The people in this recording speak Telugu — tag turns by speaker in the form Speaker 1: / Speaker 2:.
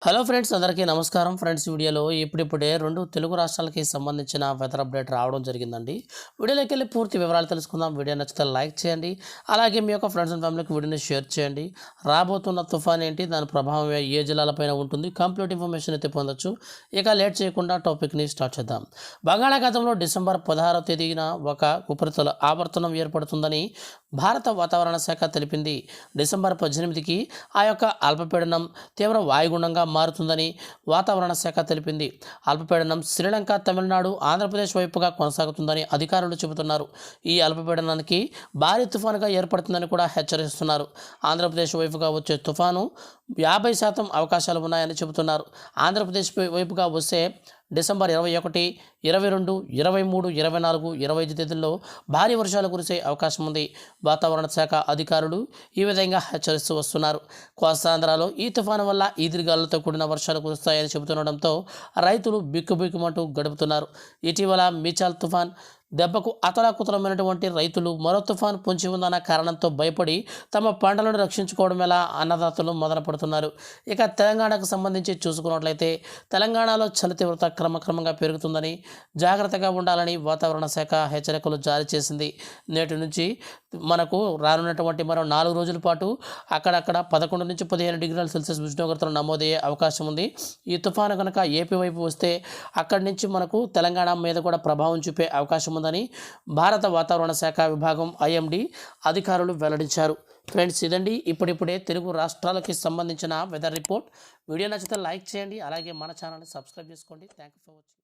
Speaker 1: హలో ఫ్రెండ్స్, అందరికీ నమస్కారం. ఫ్రెండ్స్, వీడియోలో ఇప్పుడిప్పుడే 2 తెలుగు రాష్ట్రాలకి సంబంధించిన వెదర్ అప్డేట్ రావడం జరిగిందండి. వీడియోలోకి వెళ్ళి పూర్తి వివరాలు తెలుసుకుందాం. వీడియో నచ్చితే లైక్ చేయండి. అలాగే మీ యొక్క ఫ్రెండ్స్ అండ్ ఫ్యామిలీకి వీడియోని షేర్ చేయండి. రాబోతున్న తుఫాన్ ఏంటి, దాని ప్రభావం ఏ జిల్లాలపైన ఉంటుంది, కంప్లీట్ ఇన్ఫర్మేషన్ అయితే పొందొచ్చు. ఇక లేట్ చేయకుండా టాపిక్ని స్టార్ట్ చేద్దాం. బంగాళాఖాతంలో డిసెంబర్ 16వ తేదీన ఒక ఉపరితల ఆవర్తనం ఏర్పడుతుందని భారత వాతావరణ శాఖ తెలిపింది. డిసెంబర్ 18కి ఆ యొక్క అల్పపీడనం తీవ్ర వాయుగుండంగా మారుతుందని వాతావరణ శాఖ తెలిపింది. అల్పపీడనం శ్రీలంక, తమిళనాడు, ఆంధ్రప్రదేశ్ వైపుగా కొనసాగుతుందని అధికారులు చెబుతున్నారు. ఈ అల్పపీడనానికి భారీ తుఫానుగా ఏర్పడుతుందని కూడా హెచ్చరిస్తున్నారు. ఆంధ్రప్రదేశ్ వైపుగా వచ్చే తుఫాను 50% అవకాశాలు ఉన్నాయని చెబుతున్నారు. ఆంధ్రప్రదేశ్ వైపుగా వస్తే డిసెంబర్ 21, 22, 23, 24, 25 తేదీల్లో భారీ వర్షాలు కురిసే అవకాశం ఉంది. వాతావరణ శాఖ అధికారులు ఈ విధంగా హెచ్చరిస్తూ వస్తున్నారు. కోస్తాంధ్రలో ఈ తుఫాను వల్ల ఈదురుగాలులతో కూడిన వర్షాలు కురుస్తాయని చెబుతుండటంతో రైతులు బిక్కుబిక్కుమంటూ గడుపుతున్నారు. ఇటీవల మీచాల్ తుఫాన్ దెబ్బకు అతలాకుతలమైనటువంటి రైతులు మరో తుఫాన్ పొంచి ఉందన్న కారణంతో భయపడి తమ పంటలను రక్షించుకోవడం ఎలా అన్నదాతలు మొదలు పడుతున్నారు. ఇక తెలంగాణకు సంబంధించి చూసుకున్నట్లయితే తెలంగాణలో చలి తీవ్రత క్రమక్రమంగా పెరుగుతుందని, జాగ్రత్తగా ఉండాలని వాతావరణ శాఖ హెచ్చరికలు జారీ చేసింది. నేటి నుంచి మనకు రానున్నటువంటి మరో 4 రోజుల పాటు అక్కడక్కడ 11 నుంచి 15 డిగ్రీల సెల్సియస్ ఉష్ణోగ్రతలు నమోదయ్యే అవకాశం ఉంది. ఈ తుఫాను కనుక ఏపీ వైపు వస్తే అక్కడి నుంచి మనకు తెలంగాణ మీద కూడా ప్రభావం చూపే అవకాశం ఉందని భారత వాతావరణ శాఖ విభాగం ఐఎండీ అధికారులు వెల్లడించారు. ఫ్రెండ్స్, ఇదండి ఇప్పుడిప్పుడే తెలుగు రాష్ట్రాలకి సంబంధించిన వెదర్ రిపోర్ట్. వీడియో నచ్చితే లైక్ చేయండి. అలాగే మన ఛానల్ని సబ్స్క్రైబ్ చేసుకోండి. Thank you for watching.